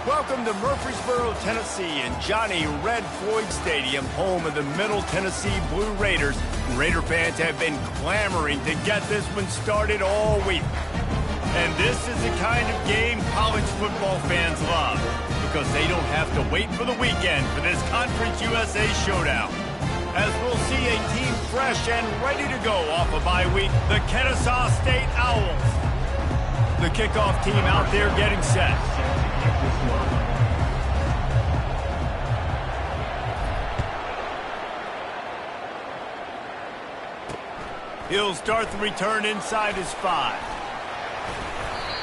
Welcome to Murfreesboro, Tennessee, and Johnny Red Floyd Stadium, home of the Middle Tennessee Blue Raiders. Raider fans have been clamoring to get this one started all week. And this is the kind of game college football fans love, because they don't have to wait for the weekend for this Conference USA showdown. As we'll see a team fresh and ready to go off a bye week, the Kennesaw State Owls. The kickoff team out there getting set. He'll start the return inside his 5.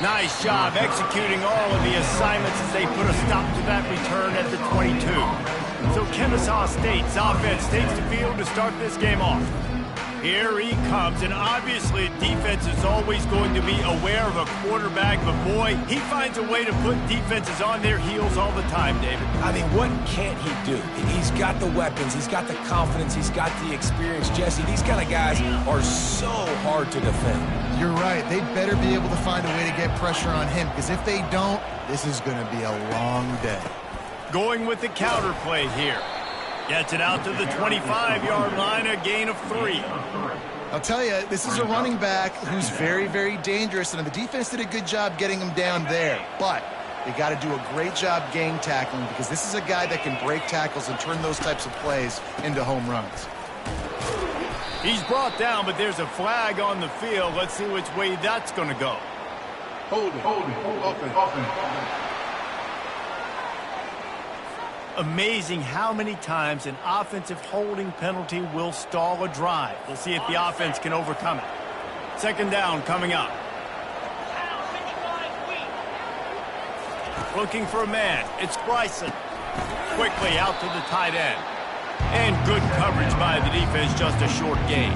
Nice job executing all of the assignments as they put a stop to that return at the 22. So Kennesaw State's offense takes the field to start this game off. Here he comes, and obviously defense is always going to be aware of a quarterback, but boy, he finds a way to put defenses on their heels all the time, David. I mean, what can't he do? He's got the weapons, he's got the confidence, he's got the experience. Jesse, these kind of guys are so hard to defend. You're right. They better be able to find a way to get pressure on him, because if they don't, this is going to be a long day. Going with the counter play here. Gets it out to the 25-yard line, a gain of 3. I'll tell you, this is a running back who's very, very dangerous, and the defense did a good job getting him down there. But they got to do a great job gang tackling, because this is a guy that can break tackles and turn those types of plays into home runs. He's brought down, but there's a flag on the field. Let's see which way that's going to go. Hold it. Open. Amazing how many times an offensive holding penalty will stall a drive. We'll see if the offense can overcome it. Second down coming up. Looking for a man. It's Bryson. Quickly out to the tight end. And good coverage by the defense, just a short gain.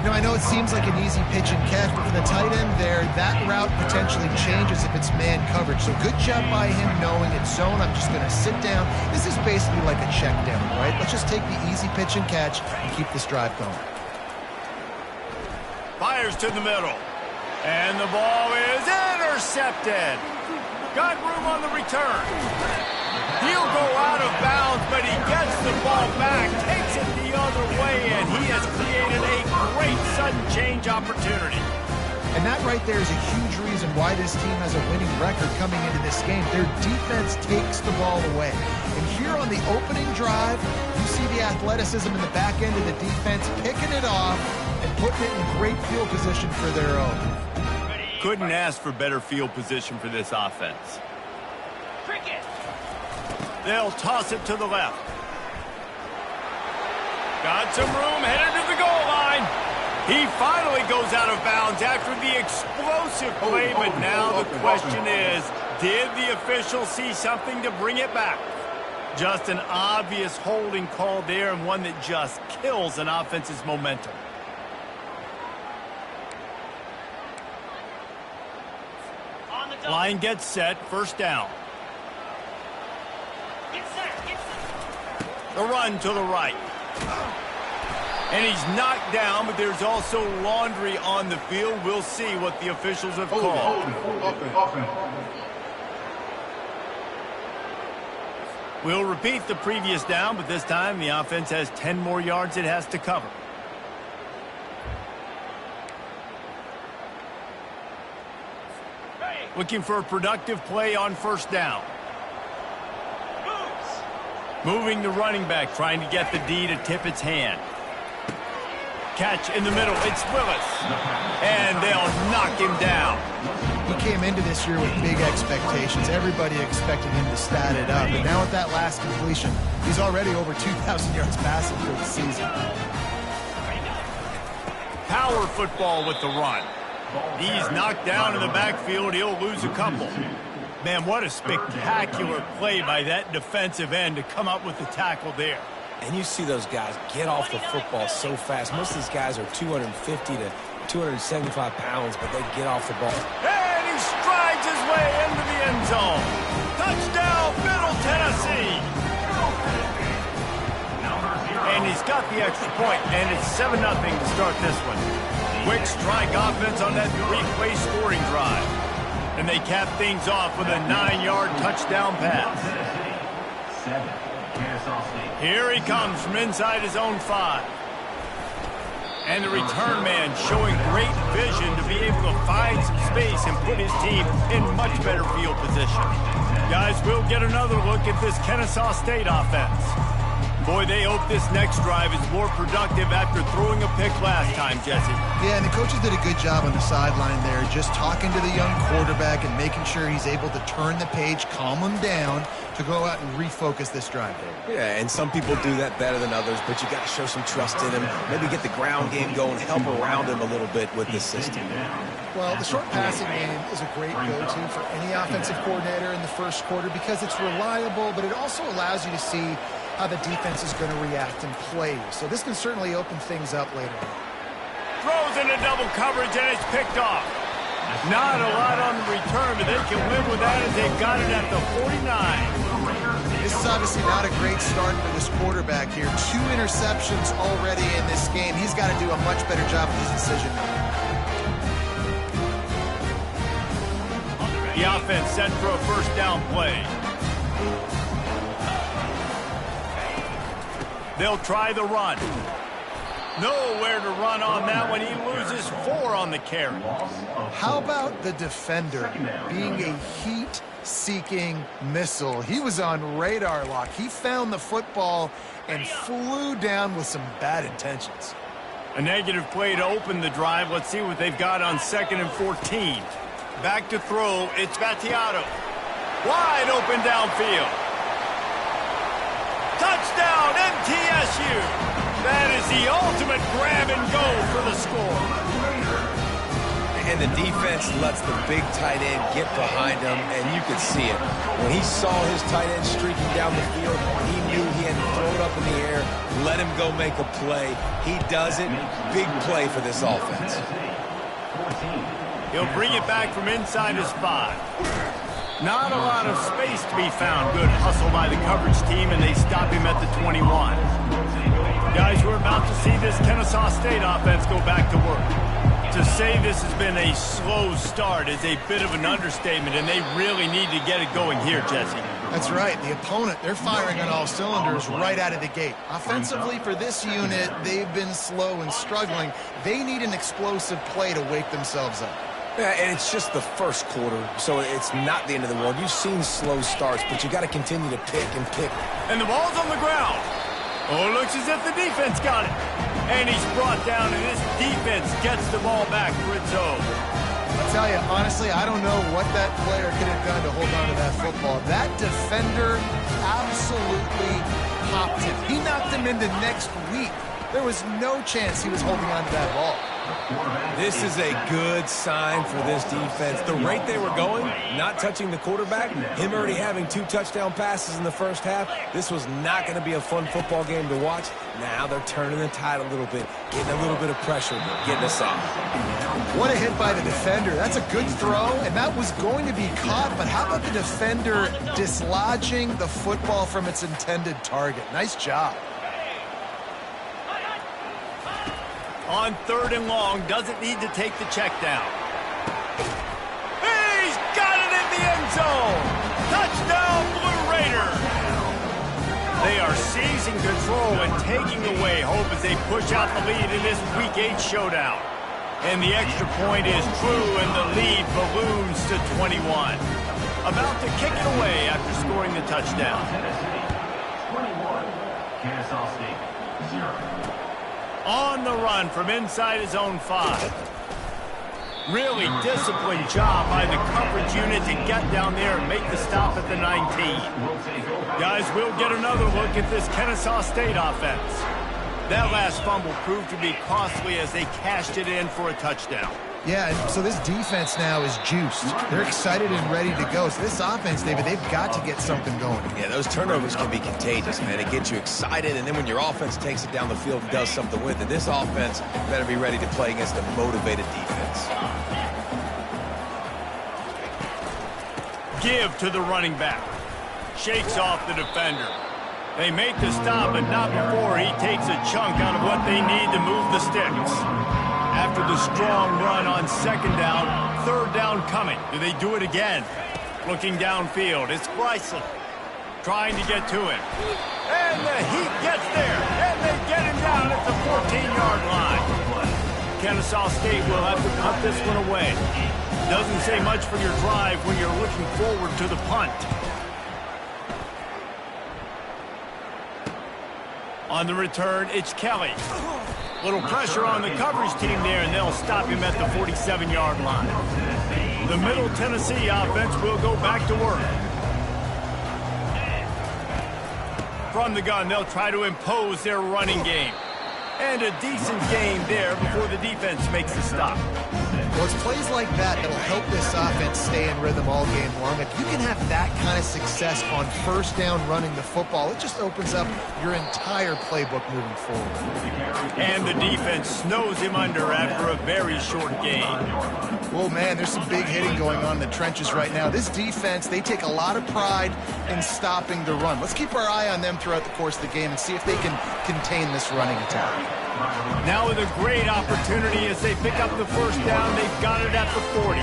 You know, I know it seems like an easy pitch and catch, but for the tight end there, that route potentially changes if it's man coverage. So good job by him knowing it's zone. I'm just going to sit down. This is basically like a check down, right? Let's just take the easy pitch and catch and keep this drive going. Fires to the middle. And the ball is intercepted. Got room on the return. He'll go out of bounds, but he gets the ball back, takes it the other way, and he has created a great sudden change opportunity. And that right there is a huge reason why this team has a winning record coming into this game. Their defense takes the ball away. And here on the opening drive, you see the athleticism in the back end of the defense picking it off and putting it in great field position for their own. Couldn't ask for better field position for this offense. They'll toss it to the left. Got some room, headed to the goal line. He finally goes out of bounds after the explosive play, but now the question is, did the official see something to bring it back? Just an obvious holding call there, and one that just kills an offense's momentum. Line gets set, first down. The run to the right. And he's knocked down, but there's also laundry on the field. We'll see what the officials have called. We'll repeat the previous down, but this time the offense has 10 more yards it has to cover. Looking for a productive play on first down. Moving the running back, trying to get the D to tip its hand. Catch in the middle, it's Willis. And they'll knock him down. He came into this year with big expectations. Everybody expected him to stat it up. And now with that last completion, he's already over 2,000 yards passing for the season. Power football with the run. He's knocked down in the backfield. He'll lose a couple. Man, what a spectacular play by that defensive end to come up with the tackle there. And you see those guys get off the football so fast. Most of these guys are 250 to 275 pounds, but they get off the ball. And he strides his way into the end zone. Touchdown, Middle Tennessee. And he's got the extra point, and it's 7-0 to start this one. Quick strike offense on that 3-play scoring drive. And they cap things off with a 9-yard touchdown pass. Here he comes from inside his own 5. And the return man showing great vision to be able to find some space and put his team in much better field position. Guys, we'll get another look at this Kennesaw State offense. Boy, they hope this next drive is more productive after throwing a pick last time, Jesse. Yeah, and the coaches did a good job on the sideline there, just talking to the young quarterback and making sure he's able to turn the page, calm him down to go out and refocus this drive. Yeah, and some people do that better than others, but you got to show some trust in him. Maybe get the ground game going, help around him a little bit with this system. Well, the short passing game is a great go-to for any offensive coordinator in the first quarter because it's reliable, but it also allows you to see how the defense is going to react and play. So this can certainly open things up later on. Throws into double coverage, and it's picked off. Not a lot on the return, but they can live with that as they've got it at the 49. This is obviously not a great start for this quarterback here. 2 interceptions already in this game. He's got to do a much better job with his decision making. The offense set for a first down play. They'll try the run. Nowhere to run on that one. He loses 4 on the carry. How about the defender being a heat-seeking missile? He was on radar lock. He found the football and flew down with some bad intentions. A negative play to open the drive. Let's see what they've got on 2nd and 14. Back to throw. It's Battiato. Wide open downfield. Touchdown, MTSU. That is the ultimate grab and go for the score. And the defense lets the big tight end get behind him, and you could see it. When he saw his tight end streaking down the field, he knew he had to throw it up in the air, let him go make a play. He does it. Big play for this offense. He'll bring it back from inside his 5. Not a lot of space to be found. Good hustle by the coverage team, and they stop him at the 21. Guys, we're about to see this Kennesaw State offense go back to work. To say this has been a slow start is a bit of an understatement, and they really need to get it going here, Jesse. That's right. The opponent, they're firing on all cylinders right out of the gate. Offensively, for this unit, they've been slow and struggling. They need an explosive play to wake themselves up. Yeah, and it's just the first quarter, so it's not the end of the world. You've seen slow starts, but you got to continue to pick and pick. And the ball's on the ground. Oh, it looks as if the defense got it. And he's brought down, and this defense gets the ball back for its own. I'll tell you, honestly, I don't know what that player could have done to hold on to that football. That defender absolutely popped him. He knocked him into next week. There was no chance he was holding on to that ball. This is a good sign for this defense. The rate they were going, not touching the quarterback, him already having 2 touchdown passes in the first half, this was not going to be a fun football game to watch. Now they're turning the tide a little bit, getting a little bit of pressure, getting us out. What a hit by the defender. That's a good throw, and that was going to be caught, but how about the defender dislodging the football from its intended target? Nice job. On 3rd and long, doesn't need to take the check down. He's got it in the end zone. Touchdown, Blue Raiders. They are seizing control and taking away hope as they push out the lead in this Week 8 showdown. And the extra point is true, and the lead balloons to 21. About to kick it away after scoring the touchdown. 21, Kennesaw State, 0. On the run from inside his own 5. Really disciplined job by the coverage unit to get down there and make the stop at the 19. Guys, we'll get another look at this Kennesaw State offense. That last fumble proved to be costly as they cashed it in for a touchdown. Yeah, and so this defense now is juiced. They're excited and ready to go. So this offense, David, they've got to get something going. Yeah, those turnovers can be contagious, man. It gets you excited, and then when your offense takes it down the field and does something with it, this offense better be ready to play against a motivated defense. Give to the running back. Shakes off the defender. They make the stop, but not before he takes a chunk out of what they need to move the sticks. After the strong run on second down, third down coming. Do they do it again? Looking downfield, it's Gleason trying to get to him. And the Heat gets there, and they get him down at the 14-yard line. Kennesaw State will have to punt this one away. Doesn't say much for your drive when you're looking forward to the punt. On the return, it's Kelly. Little pressure on the coverage team there, and they'll stop him at the 47-yard line. The Middle Tennessee offense will go back to work. From the gun, they'll try to impose their running game. And a decent game there before the defense makes the stop. Well, it's plays like that that'll help this offense stay in rhythm all game long. If you can have that kind of success on first down running the football, it just opens up your entire playbook moving forward. And the defense snows him under after a very short game. Well, man, there's some big hitting going on in the trenches right now. This defense, they take a lot of pride in stopping the run. Let's keep our eye on them throughout the course of the game and see if they can contain this running attack. Now with a great opportunity as they pick up the first down, they've got it at the 40.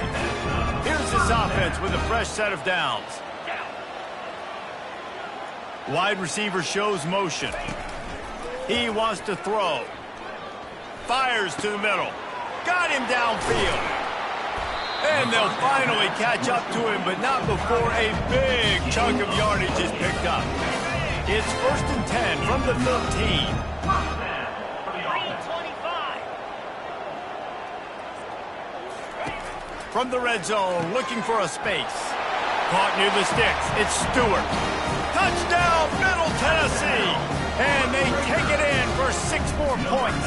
Here's this offense with a fresh set of downs. Wide receiver shows motion. He wants to throw. Fires to the middle. Got him downfield. And they'll finally catch up to him, but not before a big chunk of yardage is picked up. It's 1st and 10 from the 13. From the red zone, looking for a space. Caught near the sticks. It's Stewart. Touchdown, Middle Tennessee! And they take it in for 6 more points.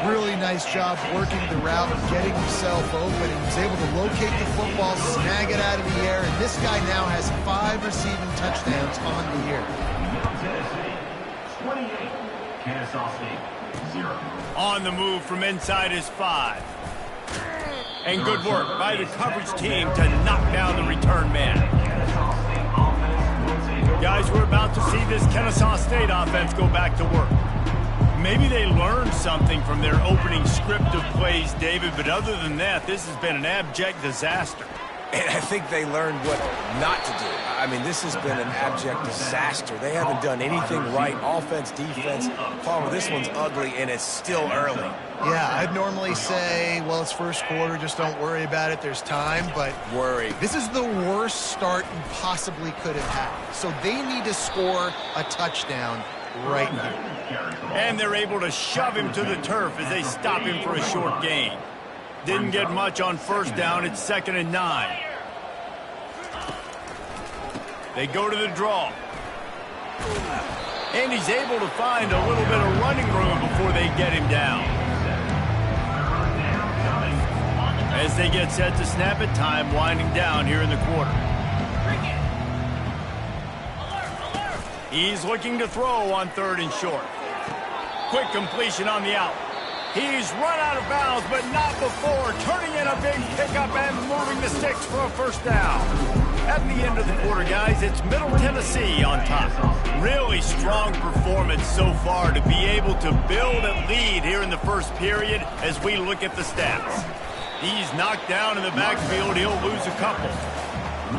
Really nice job working the route and getting himself open. He was able to locate the football, snag it out of the air, and this guy now has 5 receiving touchdowns on the year. Middle Tennessee, 28. Kennesaw State, 0. On the move from inside is 5. And good work by the coverage team to knock down the return man. Guys, we're about to see this Kennesaw State offense go back to work. Maybe they learned something from their opening script of plays, David, but other than that, this has been an abject disaster. And I think they learned what not to do. I mean, this has been an abject disaster. They haven't done anything right, offense, defense. Palmer, this one's ugly, and it's still early. Yeah, I'd normally say, well, it's first quarter, just don't worry about it, there's time, but this is the worst start you possibly could have had. So they need to score a touchdown right here. And they're able to shove him to the turf as they stop him for a short gain. Didn't get much on first down. It's 2nd and 9. They go to the draw. And he's able to find a little bit of running room before they get him down. As they get set to snap it, time winding down here in the quarter. He's looking to throw on 3rd and short. Quick completion on the out. He's run out of bounds, but not before turning in a big pickup and moving the sticks for a first down. At the end of the quarter, guys, it's Middle Tennessee on top. Really strong performance so far to be able to build a lead here in the first period as we look at the stats. He's knocked down in the backfield. He'll lose a couple.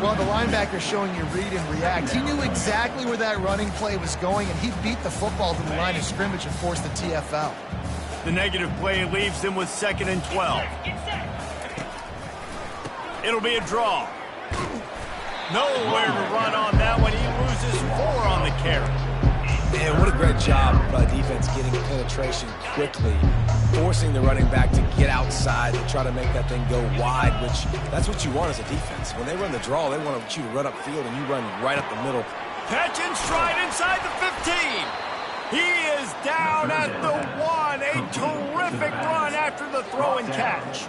Well, the linebacker's showing you read and react. He knew exactly where that running play was going, and he beat the football to the line of scrimmage and forced the TFL. The negative play leaves them with 2nd and 12. It'll be a draw. Nowhere to run on that one. He loses 4 on the carry. Man, what a great job by defense getting penetration quickly, forcing the running back to get outside and try to make that thing go wide, which that's what you want as a defense. When they run the draw, they want you to run upfield, and you run right up the middle. Catch and stride inside the 15. He is down at the 1. A terrific run after the throw and catch.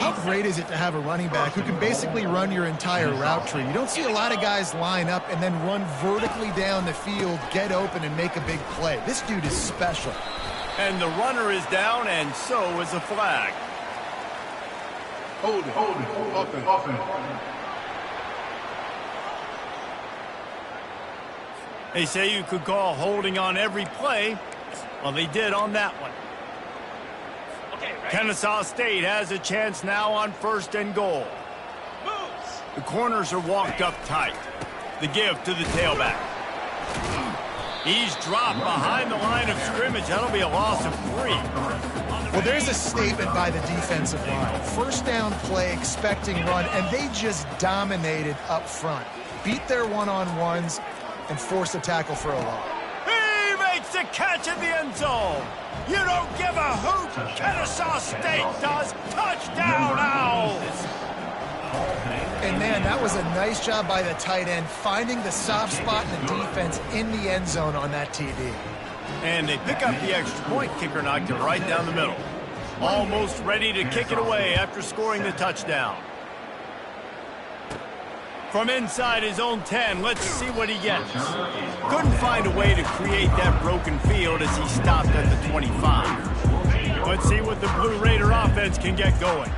How great is it to have a running back who can basically run your entire route tree? You don't see a lot of guys line up and then run vertically down the field, get open, and make a big play. This dude is special. And the runner is down, and so is a flag. Hold it, offense. They say you could call holding on every play. Well, they did on that one. Kennesaw State has a chance now on 1st and goal. The corners are walked up tight. The give to the tailback. He's dropped behind the line of scrimmage. That'll be a loss of 3. Well, there's a statement by the defensive line. First down play, expecting run, and they just dominated up front. Beat their one-on-ones and forced a tackle for a loss. He makes the catch in the end zone. You don't give a hoot. Kennesaw State does. Touchdown, Owls. And, man, that was a nice job by the tight end, finding the soft spot in the defense in the end zone on that TD. And they pick up the extra point. Kicker knocked it right down the middle. Almost ready to kick it away after scoring the touchdown. From inside his own 10, let's see what he gets. Couldn't find a way to create that broken field as he stopped at the 25. Let's see what the Blue Raider offense can get going.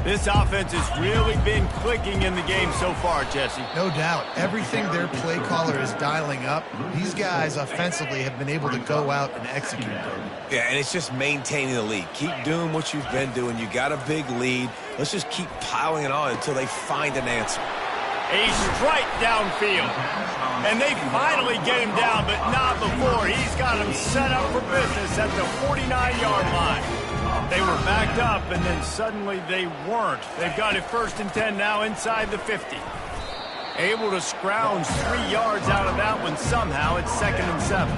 This offense has really been clicking in the game so far, Jesse. No doubt. Everything their play caller is dialing up, these guys offensively have been able to go out and execute. Yeah, and it's just maintaining the lead. Keep doing what you've been doing. You got a big lead. Let's just keep piling it on until they find an answer. A strike downfield. And they finally get him down, but not before. He's got him set up for business at the 49-yard line. They were backed up, and then suddenly they weren't. They've got it 1st and 10 now inside the 50. Able to scrounge 3 yards out of that one somehow. It's 2nd and 7.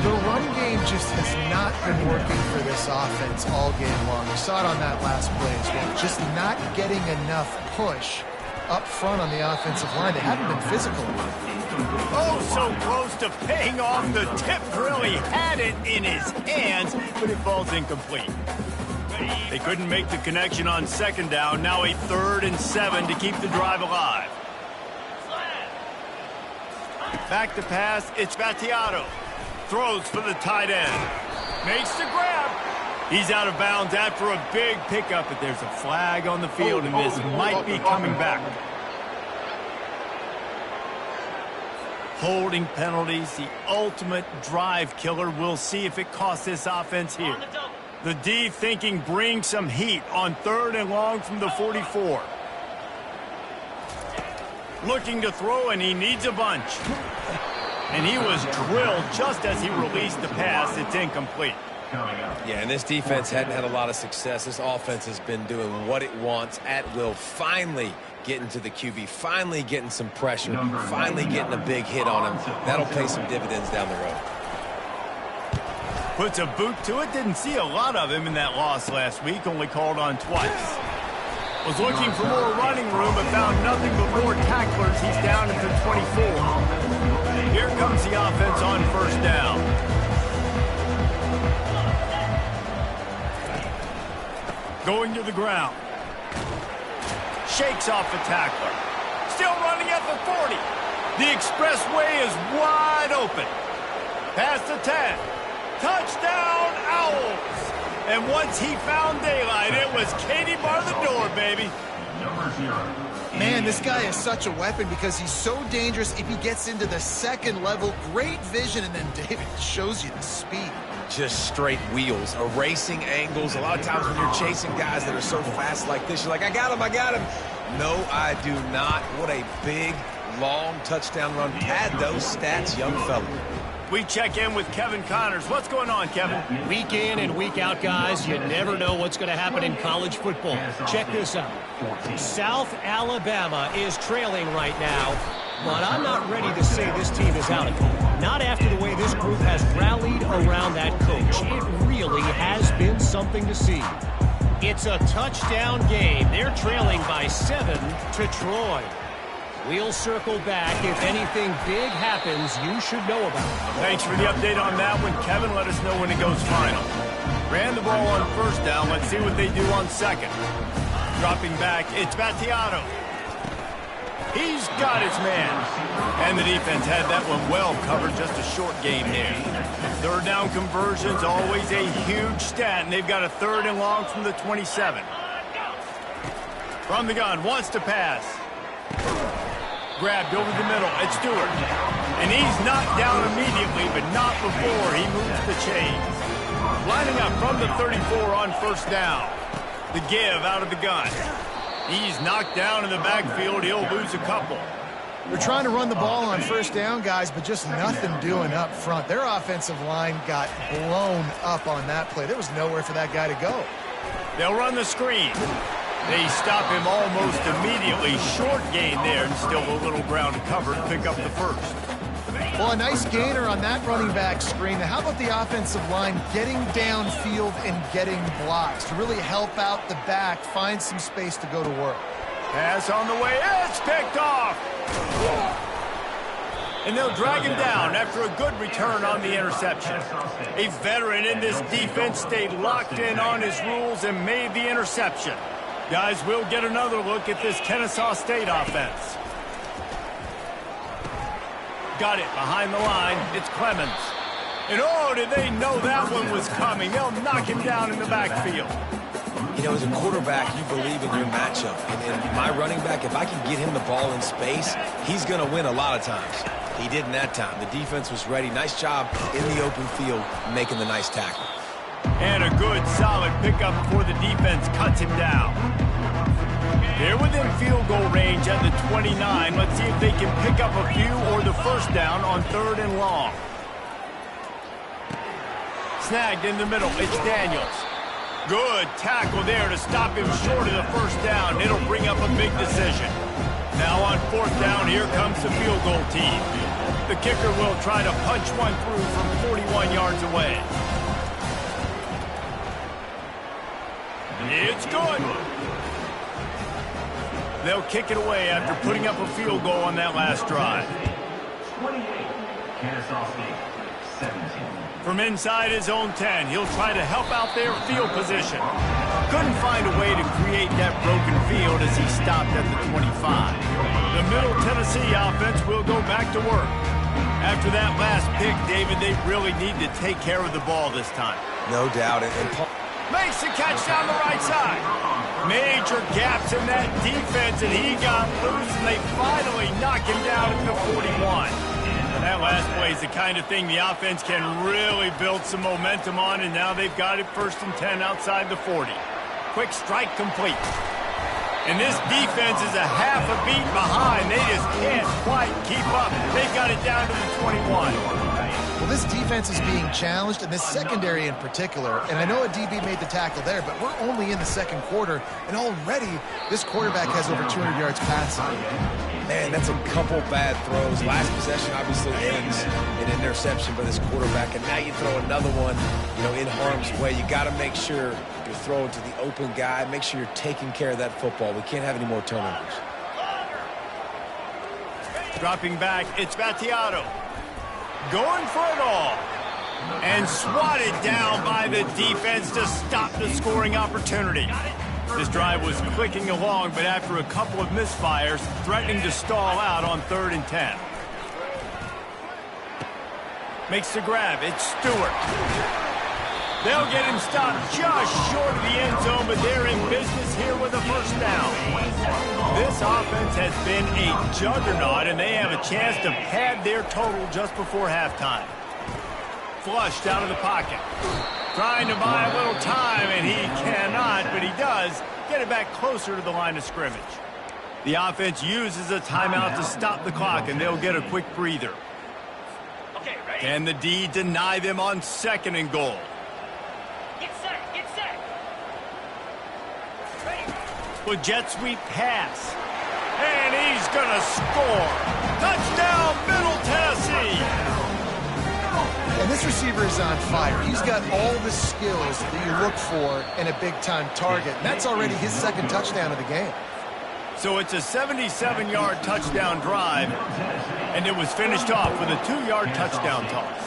The run game just has not been working for this offense all game long. You saw it on that last play as well. Just not getting enough push up front on the offensive line. They haven't been physical enough. Oh, so close to paying off the tip drill. He had it in his hands, but it falls incomplete. They couldn't make the connection on 2nd down. Now a 3rd and 7 to keep the drive alive. Back to pass. It's Battiato. Throws for the tight end. Makes the grab. He's out of bounds after a big pickup, but there's a flag on the field, and this might be coming back. Holding penalties, the ultimate drive killer. We'll see if it costs this offense here. The D thinking bring some heat on 3rd and long from the 44. Looking to throw, and he needs a bunch. And he was drilled just as he released the pass. It's incomplete. Yeah, and this defense hadn't had a lot of success. This offense has been doing what it wants at will. Finally getting to the QB, finally getting some pressure, finally getting a big hit on him. That'll pay some dividends down the road. Puts a boot to it. Didn't see a lot of him in that loss last week. Only called on twice. Was looking for more running room, but found nothing but more tacklers. He's down at the 24. Here comes the offense on 1st down. Going to the ground. Shakes off the tackler. Still running at the 40. The expressway is wide open. Past the 10. Touchdown, Owls. And once he found daylight, it was Katie bar the door, baby. Man, this guy is such a weapon because he's so dangerous if he gets into the 2nd level. Great vision, and then David shows you the speed. Just straight wheels, erasing angles. A lot of times when you're chasing guys that are so fast like this, you're like, I got him, I got him. No, I do not. What a big, long touchdown run. Pad those stats, young fella. We check in with Kevin Connors. What's going on, Kevin? Week in and week out, guys, you never know what's going to happen in college football. Check this out. South Alabama is trailing right now, but I'm not ready to say this team is out of it. Not after the way this group has rallied around that coach. It really has been something to see. It's a touchdown game. They're trailing by 7 to Troy. We'll circle back if anything big happens you should know about. Thanks for the update on that one, Kevin. Let us know when it goes final. Ran the ball on 1st down. Let's see what they do on 2nd. Dropping back, it's Battiato. He's got his man. And the defense had that one well covered. Just a short game there. 3rd down conversions, always a huge stat. And they've got a 3rd and long from the 27. From the gun, wants to pass. Grabbed over the middle. It's Stewart. And he's knocked down immediately, but not before he moves the chains. Lining up from the 34 on first down. The give out of the gun. He's knocked down in the backfield. He'll lose a couple. They're trying to run the ball on first down, guys, but just nothing doing up front. Their offensive line got blown up on that play. There was nowhere for that guy to go. They'll run the screen. They stop him almost immediately. Short gain there, and still a little ground to cover to pick up the first. Well, a nice gainer on that running back screen. Now, how about the offensive line getting downfield and getting blocks to really help out the back, find some space to go to work? Pass on the way. It's picked off. And they'll drag him down after a good return on the interception. A veteran in this defense stayed locked in on his rules and made the interception. Guys, we'll get another look at this Kennesaw State offense. Got it behind the line. It's Clemens. And oh, did they know that one was coming? They'll knock him down in the backfield. You know, as a quarterback, you believe in your matchup. And my running back, if I can get him the ball in space, he's going to win a lot of times. He didn't that time. The defense was ready. Nice job in the open field making the nice tackle. And a good, solid pickup before the defense cuts him down. They're within field goal range at the 29. Let's see if they can pick up a few or the first down on 3rd and long. Snagged in the middle. It's Daniels. Good tackle there to stop him short of the first down. It'll bring up a big decision. Now on 4th down, here comes the field goal team. The kicker will try to punch one through from 41 yards away. It's good. They'll kick it away after putting up a field goal on that last drive. 28, Kennesaw State, 17. From inside his own 10, he'll try to help out their field position. Couldn't find a way to create that broken field as he stopped at the 25. The Middle Tennessee offense will go back to work. After that last pick, David, they really need to take care of the ball this time. No doubt. Makes the catch down the right side. Major gaps in that defense, and he got loose, and they finally knock him down at the 41. That last play is the kind of thing the offense can really build some momentum on, and now they've got it 1st and 10 outside the 40. Quick strike complete. And this defense is a half a beat behind. They just can't quite keep up. They've got it down to the 21. Well, this defense is being challenged, and this secondary in particular. And I know a DB made the tackle there, but we're only in the 2nd quarter, and already this quarterback has over 200 yards passing. Man, that's a couple bad throws. Last possession obviously ends in an interception by this quarterback, and now you throw another one, in harm's way. You got to make sure you're throwing to the open guy. Make sure you're taking care of that football. We can't have any more turnovers. Dropping back, it's Battiato. Going for it all. And swatted down by the defense to stop the scoring opportunity. This drive was clicking along, but after a couple of misfires, threatening to stall out on 3rd and 10. Makes the grab. It's Stewart. They'll get him stopped just short of the end zone, but they're in business here with a first down. This offense has been a juggernaut, and they have a chance to pad their total just before halftime. Flushed out of the pocket. Trying to buy a little time, and he cannot, but he does get it back closer to the line of scrimmage. The offense uses a timeout to stop the clock, and they'll get a quick breather. Can the D deny them on 2nd and goal? Get set, get set. With jet sweep pass. And he's going to score. Touchdown, Middle Tennessee. And this receiver is on fire. He's got all the skills that you look for in a big-time target. And that's already his 2nd touchdown of the game. So it's a 77-yard touchdown drive, and it was finished off with a 2-yard touchdown toss.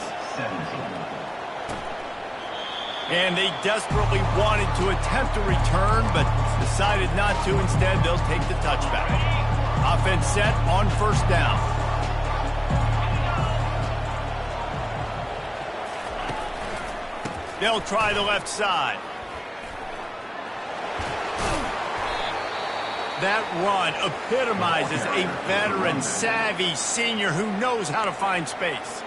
And they desperately wanted to attempt a return, but decided not to. Instead, they'll take the touchback. Offense set on 1st down. They'll try the left side. That run epitomizes a veteran, savvy senior who knows how to find space.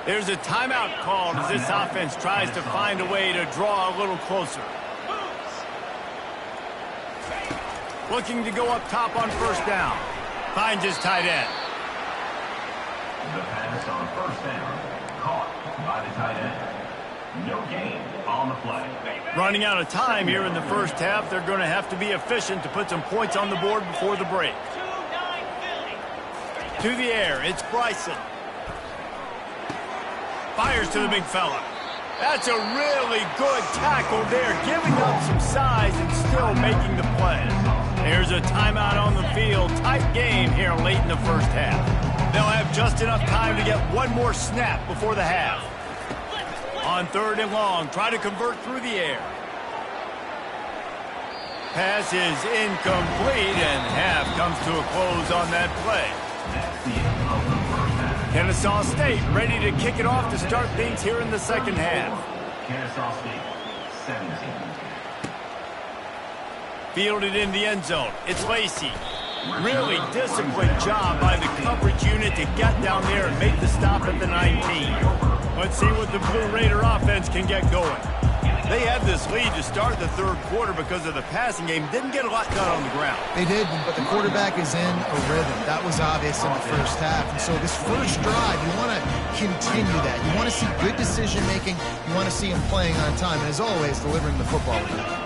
There's a timeout called as this offense tries to find a way to draw a little closer. Looking to go up top on first down. Finds his tight end. The pass on first down. Caught by the tight end. No gain on the play. Running out of time here in the first half. They're going to have to be efficient to put some points on the board before the break. To the air, it's Bryson. Fires to the big fella. That's a really good tackle there, giving up some size and still making the play. There's a timeout on the field. Tight game here late in the first half. They'll have just enough time to get one more snap before the half. On third and long, try to convert through the air. Pass is incomplete, and half comes to a close on that play. Kennesaw State ready to kick it off to start things here in the second half. Kennesaw State, 17. Fielded in the end zone. It's Lacey. Really disciplined job by the coverage unit to get down there and make the stop at the 19. Let's see what the Blue Raider offense can get going. They had this lead to start the third quarter because of the passing game. Didn't get a lot done on the ground. They did, but the quarterback is in a rhythm. That was obvious in the first half. And so this first drive, you want to continue that. You want to see good decision-making. You want to see him playing on time. And as always, delivering the football.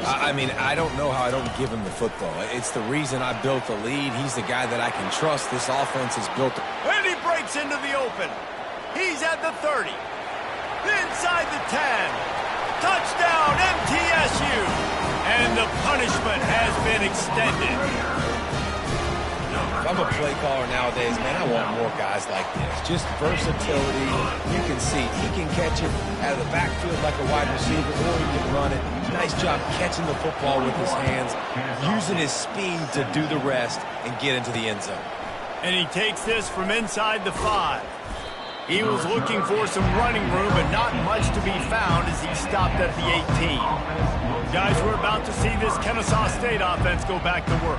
I mean, I don't know how I don't give him the football. It's the reason I built the lead. He's the guy that I can trust. This offense is built. And he breaks into the open. He's at the 30. Inside the 10. Touchdown, MTSU! And the punishment has been extended. If I'm a play caller nowadays, man, I want more guys like this. Just versatility. You can see he can catch it out of the backfield like a wide receiver, or he can run it. Nice job catching the football with his hands, using his speed to do the rest and get into the end zone. And he takes this from inside the 5. He was looking for some running room, but not much to be found as he stopped at the 18. Guys, we're about to see this Kennesaw State offense go back to work.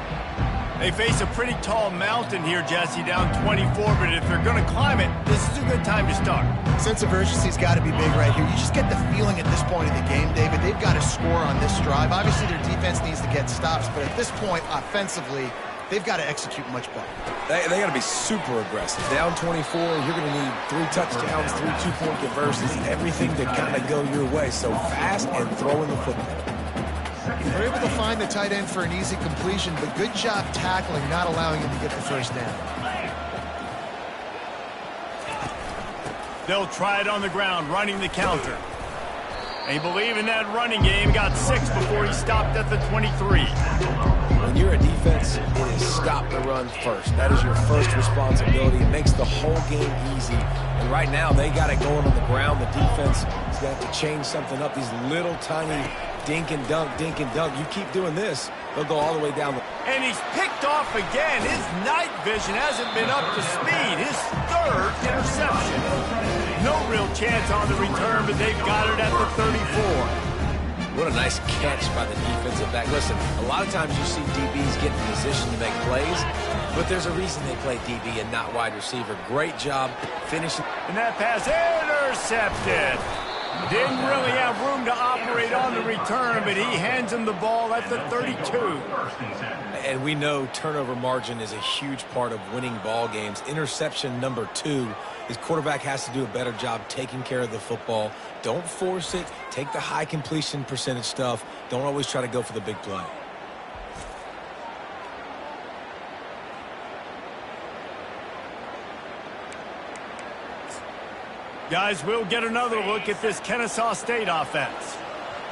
They face a pretty tall mountain here, Jesse, down 24, but if they're going to climb it, this is a good time to start. Sense of urgency's got to be big right here. You just get the feeling at this point in the game, David, they've got to score on this drive. Obviously, their defense needs to get stops, but at this point, offensively, they've got to execute much better. They got to be super aggressive. Down 24, you're going to need 3 touchdowns, 3 two-point conversions, everything to kind of go your way. So fast and throwing the football. They're able to find the tight end for an easy completion, but good job tackling, not allowing him to get the first down. They'll try it on the ground, running the counter. They believe in that running game. Got 6 before he stopped at the 23. When you're a defense, it is stop the run first. That is your first responsibility. It makes the whole game easy. And right now, they got it going on the ground. The defense is going to have to change something up. These little tiny dink and dunk. You keep doing this, they'll go all the way down. And he's picked off again. His night vision hasn't been up to speed. His 3rd interception. No real chance on the return, but they've got it at the 34. What a nice catch by the defensive back. Listen, a lot of times you see DBs get in position to make plays, but there's a reason they play DB and not wide receiver. Great job finishing. And that pass intercepted. Didn't really have room to operate on the return, but he hands him the ball at the 32. And we know turnover margin is a huge part of winning ball games. Interception number 2. His quarterback has to do a better job taking care of the football. Don't force it. Take the high completion percentage stuff. Don't always try to go for the big play. Guys, we'll get another look at this Kennesaw State offense.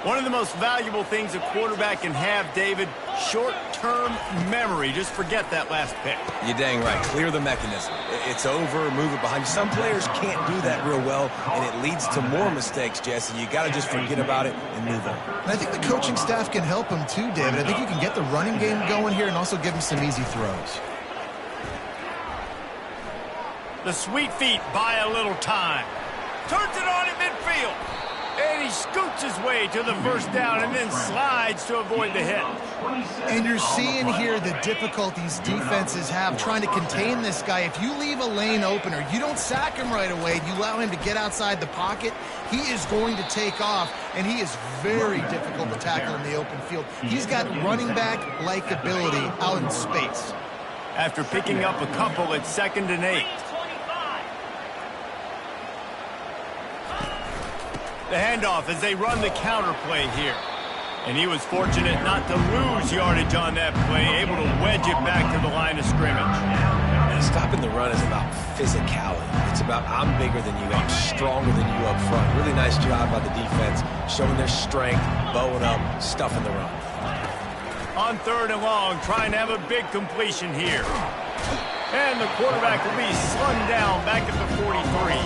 One of the most valuable things a quarterback can have, David, short-term memory. Just forget that last pick. You're dang right. Clear the mechanism. It's over, move it behind you. Some players can't do that real well, and it leads to more mistakes, Jesse. You got to just forget about it and move on. And I think the coaching staff can help him too, David. I think you can get the running game going here and also give him some easy throws. The sweet feet buy a little time. Turns it on in midfield. And he scoots his way to the first down and then slides to avoid the hit. And you're seeing here the difficulties defenses have trying to contain this guy. If you leave a lane open or you don't sack him right away, you allow him to get outside the pocket, he is going to take off, and he is very difficult to tackle in the open field. He's got running back-like ability out in space. After picking up a couple, it's 2nd and 8. The handoff as they run the counter play here. And he was fortunate not to lose yardage on that play, able to wedge it back to the line of scrimmage. And stopping the run is about physicality. It's about I'm bigger than you, I'm stronger than you up front. Really nice job by the defense, showing their strength, bowing up, stuffing the run. On 3rd and long, trying to have a big completion here. And the quarterback will be slung down back at the 43.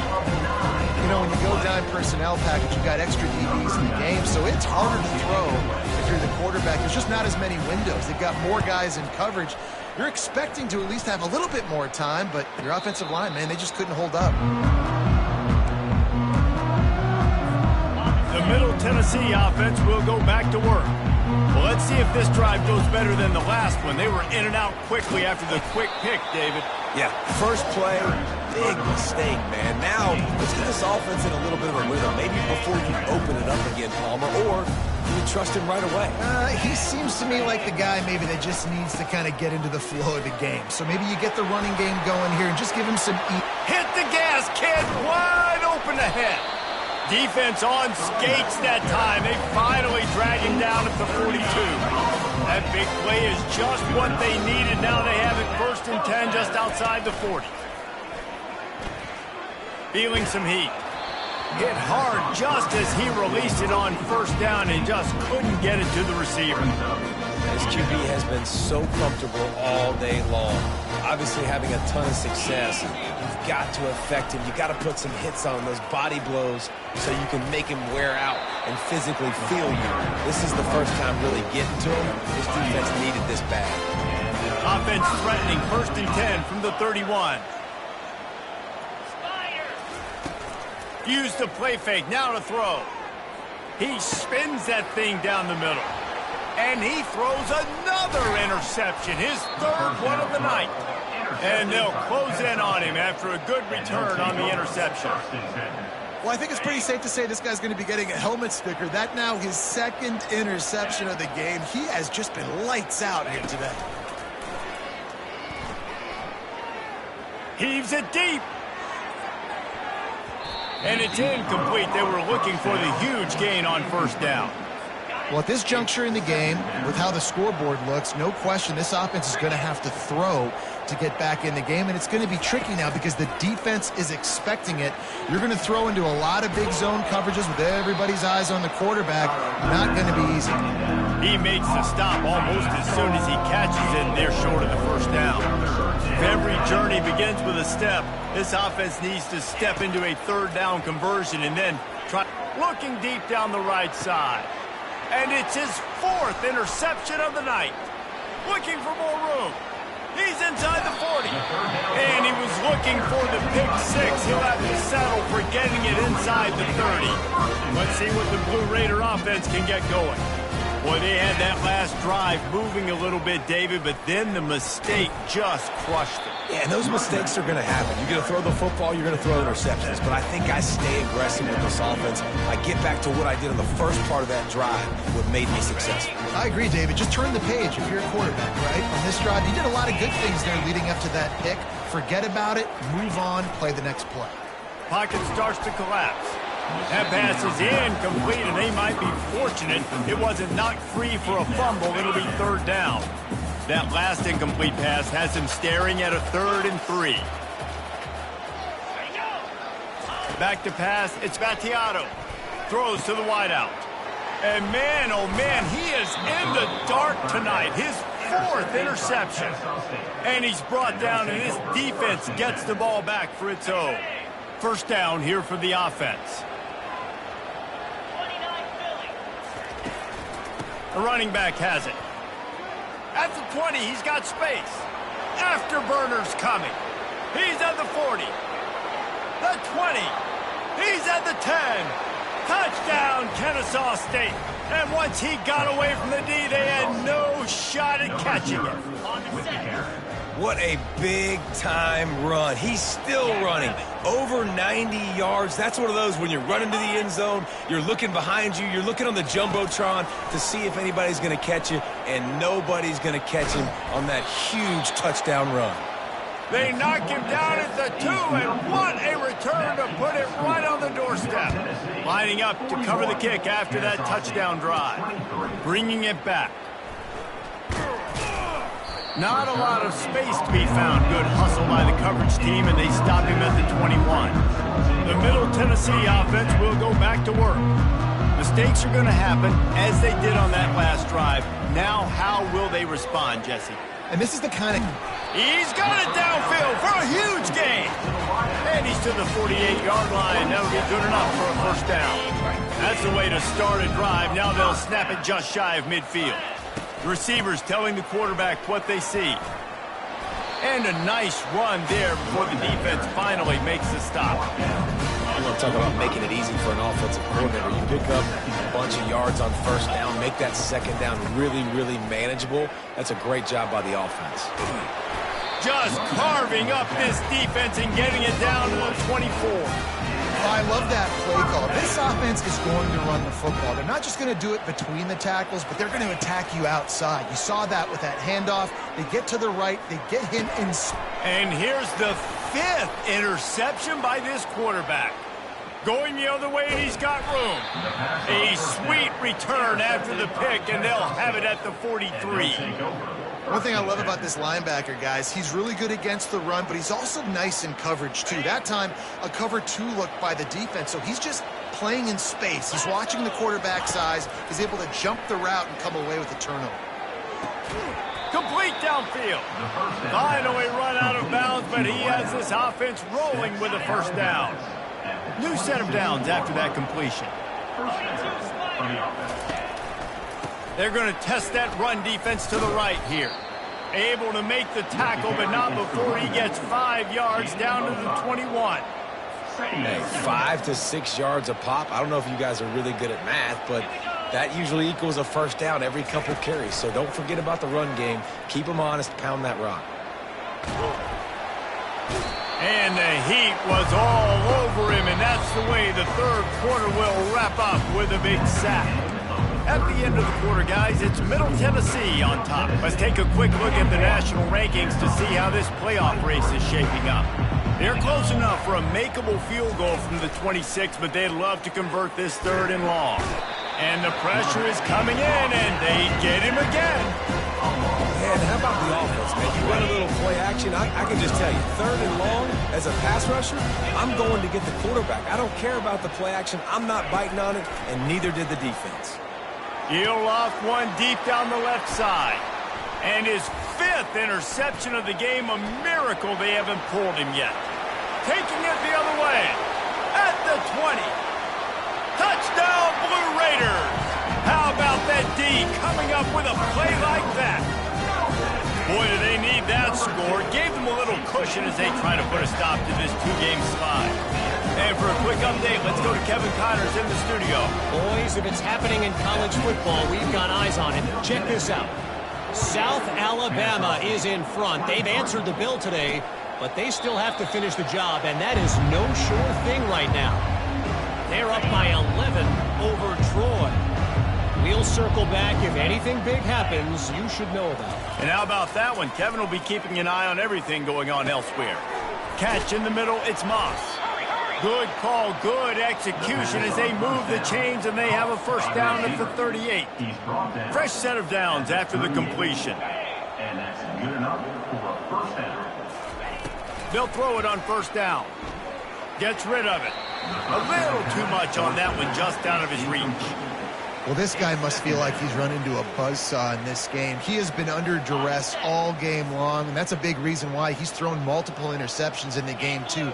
You know, when you go dime personnel package, you've got extra DBs in the game, so it's harder to throw if you're the quarterback. There's just not as many windows. They've got more guys in coverage. You're expecting to at least have a little bit more time, but your offensive line, man, they just couldn't hold up. The Middle Tennessee offense will go back to work. Well, let's see if this drive goes better than the last one. They were in and out quickly after the quick pick, David. Yeah, first play, big mistake, man. Now, let's get this offense in a little bit of a rhythm. Maybe before you open it up again, Palmer, or you trust him right away. He seems to me like the guy maybe that just needs to kind of get into the flow of the game. So maybe you get the running game going here and just give him some Hit the gas, kid. Wide open ahead. Defense on skates that time. They finally drag him down at the 42. That big play is just what they needed. Now they have it 1st and 10 just outside the 40. Feeling some heat. Hit hard just as he released it on 1st down and just couldn't get it to the receiver. This QB has been so comfortable all day long. Obviously having a ton of success. You've got to affect him. You've got to put some hits on those body blows so you can make him wear out and physically feel you. This is the first time really getting to him. This defense needed this bad. Offense threatening 1st and 10 from the 31. Used the play fake, now to throw. He spins that thing down the middle. And he throws another interception, his 3rd one of the night. And they'll close in on him after a good return on the interception. Well, I think it's pretty safe to say this guy's going to be getting a helmet sticker. That now his 2nd interception of the game. He has just been lights out here today. Heaves it deep. And it's incomplete. They were looking for the huge gain on 1st down. Well, at this juncture in the game, with how the scoreboard looks, no question this offense is going to have to throw to get back in the game, and it's going to be tricky now because the defense is expecting it. You're going to throw into a lot of big zone coverages with everybody's eyes on the quarterback. Not going to be easy. He makes the stop almost as soon as he catches it, and they're short of the 1st down. If every journey begins with a step, this offense needs to step into a 3rd down conversion and then try looking deep down the right side. And it's his 4th interception of the night. Looking for more room. He's inside the 40. And he was looking for the pick 6. He'll have to settle for getting it inside the 30. Let's see what the Blue Raider offense can get going. Boy, they had that last drive moving a little bit, David, but then the mistake just crushed them. Yeah, and those mistakes are going to happen. You're going to throw the football, you're going to throw interceptions. But I think I stay aggressive with this offense. I get back to what I did in the first part of that drive, what made me successful. I agree, David. Just turn the page if you're a quarterback, right? On this drive, you did a lot of good things there leading up to that pick. Forget about it, move on, play the next play. Pocket starts to collapse. That pass is incomplete, and they might be fortunate it wasn't knocked free for a fumble. It'll be 3rd down. That last incomplete pass has him staring at a 3rd and 3. Back to pass, it's Battiato. Throws to the wideout. And man, oh man, he is in the dark tonight. His 4th interception. And he's brought down, and his defense gets the ball back for its own. 1st down here for the offense. The running back has it. At the 20, he's got space. Afterburner's coming. He's at the 40. The 20. He's at the 10. Touchdown, Kennesaw State. And once he got away from the D, they had no shot at catching it. On the set. What a big-time run. He's still running. Over 90 yards. That's one of those when you're running to the end zone, you're looking behind you, you're looking on the Jumbotron to see if anybody's going to catch you, and nobody's going to catch him on that huge touchdown run. They knock him down at the 2, and what a return to put it right on the doorstep. Lining up to cover the kick after that touchdown drive. Bringing it back. Not a lot of space to be found. Good hustle by the coverage team, and they stop him at the 21. The Middle Tennessee offense will go back to work. Mistakes are going to happen, as they did on that last drive. Now, how will they respond, Jesse? And this is the kind of... He's got it downfield for a huge gain. And he's to the 48-yard line. That'll be good enough for a first down. That's the way to start a drive. Now they'll snap it just shy of midfield. The receivers telling the quarterback what they see. And a nice run there before the defense finally makes the stop. I want to talk about making it easy for an offensive coordinator. You pick up a bunch of yards on first down, make that second down really, really manageable. That's a great job by the offense. Just carving up this defense and getting it down to the 24. I love that play call. This offense is going to run the football. They're not just going to do it between the tackles, but they're going to attack you outside. You saw that with that handoff. They get to the right. They get him in. And here's the 5th interception by this quarterback. Going the other way, and he's got room. A sweet return after the pick, and they'll have it at the 43. One thing I love about this linebacker, guys, he's really good against the run, but he's also nice in coverage, too. That time, a cover 2 look by the defense, so he's just playing in space. He's watching the quarterback's eyes. He's able to jump the route and come away with a turnover. Complete downfield. Finally run out of bounds, but he has this offense rolling with a first down. New set of downs after that completion. They're going to test that run defense to the right here. Able to make the tackle, but not before he gets 5 yards down to the 21. Hey, 5 to 6 yards a pop. I don't know if you guys are really good at math, but that usually equals a first down every couple carries. So don't forget about the run game. Keep them honest, pound that rock. And the heat was all over him, and that's the way the third quarter will wrap up with a big sack. At the end of the quarter, guys, it's Middle Tennessee on top. Let's take a quick look at the national rankings to see how this playoff race is shaping up. They're close enough for a makeable field goal from the 26, but they'd love to convert this 3rd and long. And the pressure is coming in, and they get him again. Man, how about the offense, man? You run a little play action. I can just tell you, 3rd and long, as a pass rusher, I'm going to get the quarterback. I don't care about the play action. I'm not biting on it, and neither did the defense. He'll loft one deep down the left side. And his 5th interception of the game, a miracle they haven't pulled him yet. Taking it the other way. At the 20. Touchdown, Blue Raiders. How about that D coming up with a play like that? Boy, do they need that score. Gave them a little cushion as they try to put a stop to this 2-game slide. And for a quick update, let's go to Kevin Connors in the studio. Boys, if it's happening in college football, we've got eyes on it. Check this out. South Alabama is in front. They've answered the bell today, but they still have to finish the job, and that is no sure thing right now. They're up by 11 over Troy. We'll circle back. If anything big happens, you should know about it. And how about that one? Kevin will be keeping an eye on everything going on elsewhere. Catch in the middle, it's Moss. Good call, good execution as they move the chains, and they have a first down at the 38. Fresh set of downs after the completion. And that's good enough for a first down. They'll throw it on first down. Gets rid of it. A little too much on that one, just out of his reach. Well, this guy must feel like he's run into a buzzsaw in this game. He has been under duress all game long, and that's a big reason why he's thrown multiple interceptions in the game, too.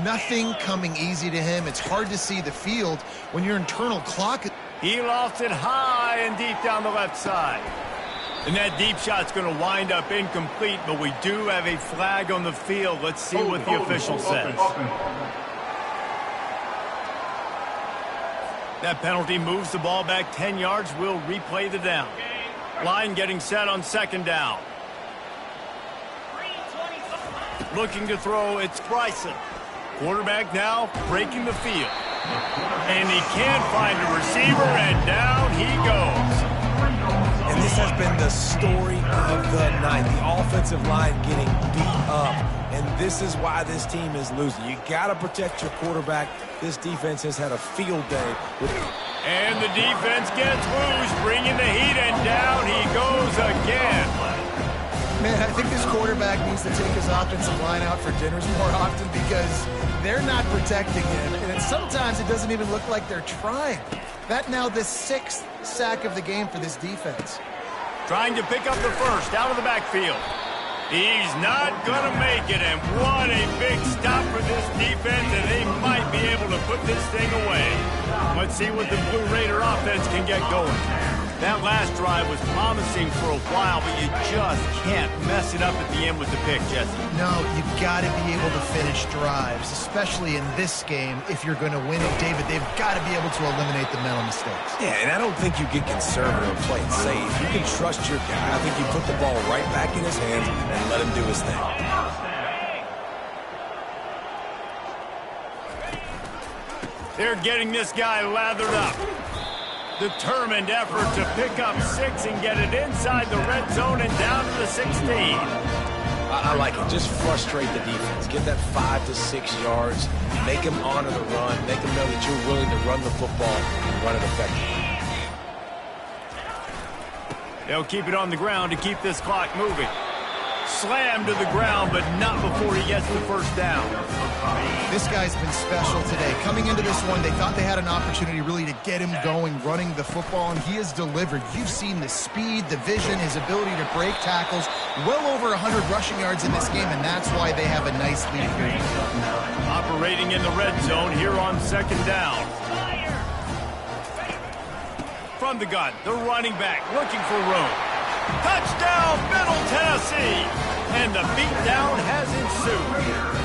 Nothing coming easy to him. It's hard to see the field when your internal clock... He lofts it high and deep down the left side. And that deep shot's going to wind up incomplete, but we do have a flag on the field. Let's see what the official says. That penalty moves the ball back 10 yards. We'll replay the down. Line getting set on second down. Looking to throw, it's Bryson. Quarterback now breaking the field. And he can't find a receiver, and down he goes. And this has been the story of the night. The offensive line getting beat up. And this is why this team is losing. You got to protect your quarterback. This defense has had a field day. And the defense gets loose, bringing the heat, and down he goes again. Man, I think this quarterback needs to take his offensive line out for dinners more often because they're not protecting him. And sometimes it doesn't even look like they're trying. That now the 6th sack of the game for this defense. Trying to pick up the first out of the backfield. He's not going to make it, and what a big stop for this defense, and they might be able to put this thing away. Let's see what the Blue Raider offense can get going. That last drive was promising for a while, but you just can't mess it up at the end with the pick, Jesse. No, you've got to be able to finish drives, especially in this game. If you're going to win it, David, they've got to be able to eliminate the mental mistakes. Yeah, and I don't think you get conservative and play it safe. You can trust your guy. I think you put the ball right back in his hands and let him do his thing. They're getting this guy lathered up. Determined effort to pick up 6 and get it inside the red zone and down to the 16. I like it. Just frustrate the defense. Get that 5 to 6 yards. Make them honor the run. Make them know that you're willing to run the football and run it effectively. They'll keep it on the ground to keep this clock moving. Slammed to the ground, but not before he gets the first down. This guy's been special today. Coming into this one, they thought they had an opportunity really to get him going, running the football, and he has delivered. You've seen the speed, the vision, his ability to break tackles. Well over 100 rushing yards in this game, and that's why they have a nice lead here. Operating in the red zone here on second down. From the gun, the running back looking for room. Touchdown, Middle Tennessee! And the beatdown has ensued.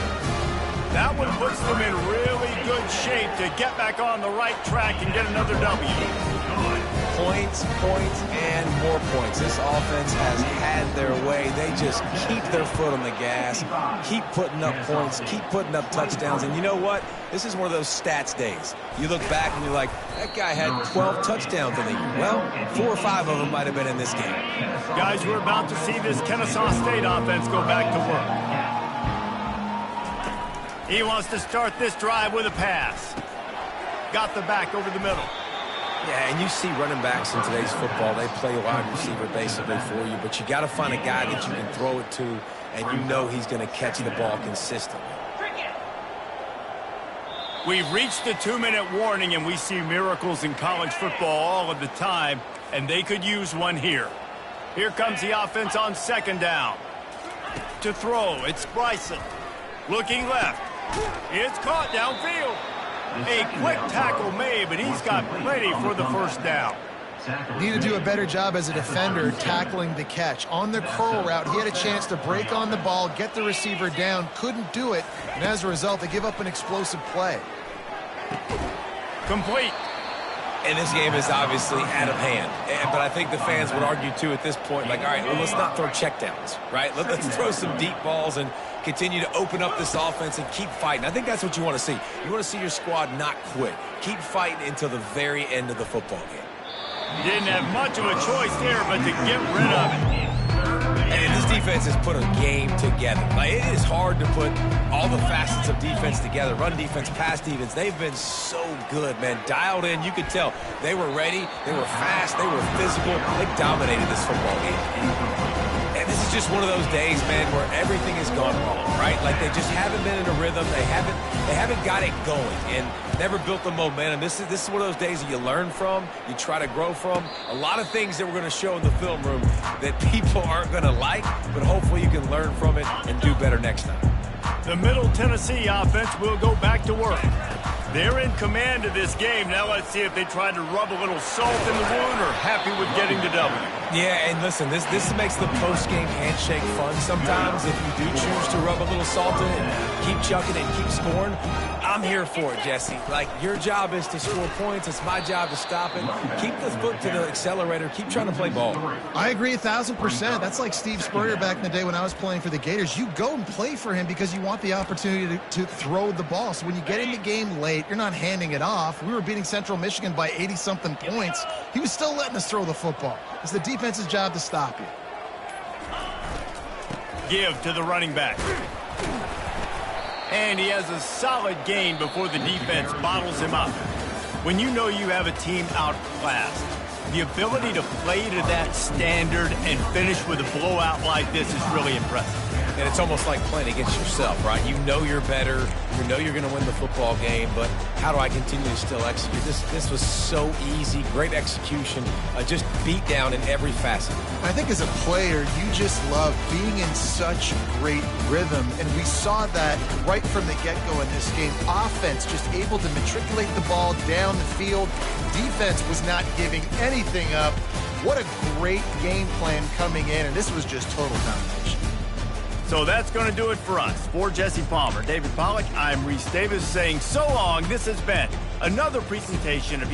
That one puts them in really good shape to get back on the right track and get another W. Points, points, and more points. This offense has had their way. They just keep their foot on the gas, keep putting up points, keep putting up touchdowns. And you know what? This is one of those stats days. You look back and you're like, that guy had 12 touchdowns in the year. Well, 4 or 5 of them might have been in this game. Guys, we're about to see this Kennesaw State offense go back to work. He wants to start this drive with a pass. Got the back over the middle. Yeah, and you see running backs in today's football, they play wide receiver basically for you, but you got to find a guy that you can throw it to, and you know he's going to catch the ball consistently. We've reached the 2-minute warning, and we see miracles in college football all of the time, and they could use one here. Here comes the offense on second down. To throw, it's Bryson. Looking left. It's caught downfield. A quick tackle made, but he's got plenty for the first down. Need to do a better job as a defender tackling the catch. On the curl route, he had a chance to break on the ball, get the receiver down, couldn't do it, and as a result, they give up an explosive play. Complete. And this game is obviously out of hand. But I think the fans would argue, too, at this point, like, all right, well, let's not throw checkdowns, right? Let's throw some deep balls and continue to open up this offense and keep fighting. I think that's what you want to see. You want to see your squad not quit. Keep fighting until the very end of the football game. You didn't have much of a choice there, but to get rid of it. And this defense has put a game together. Like, it is hard to put all the facets of defense together. Run defense, pass defense. They've been so good, man. Dialed in. You could tell they were ready. They were fast. They were physical. They dominated this football game. And this is just one of those days, man, where everything has gone wrong, right? Like, they just haven't been in a rhythm. They haven't got it going and never built the momentum. This is one of those days that you learn from, you try to grow from. A lot of things that we're going to show in the film room that people aren't going to like, but hopefully you can learn from it and do better next time. The Middle Tennessee offense will go back to work. They're in command of this game. Now let's see if they try to rub a little salt in the wound or happy with getting the W. Yeah, and listen, this makes the post-game handshake fun. Sometimes if you do choose to rub a little salt in it and keep chucking and keep scoring, I'm here for it, Jesse. Like, your job is to score points. It's my job to stop it. Keep the foot to the accelerator. Keep trying to play ball. I agree 1,000%. That's like Steve Spurrier back in the day when I was playing for the Gators. You go and play for him because you want the opportunity to throw the ball. So when you get in the game late, you're not handing it off. We were beating Central Michigan by 80-something points. He was still letting us throw the football. It's the defense's job to stop you. Give to the running back. And he has a solid gain before the defense bottles him up. When you know you have a team outclassed, the ability to play to that standard and finish with a blowout like this is really impressive. And it's almost like playing against yourself, right? You know you're better. You know you're going to win the football game, but how do I continue to still execute? This was so easy. Great execution. Just beat down in every facet. I think as a player, you just love being in such great rhythm, and we saw that right from the get-go in this game. Offense just able to matriculate the ball down the field. Defense was not giving anything up. What a great game plan coming in, and this was just total domination. So that's going to do it for us. For Jesse Palmer, David Pollack, I'm Reese Davis saying so long. This has been another presentation of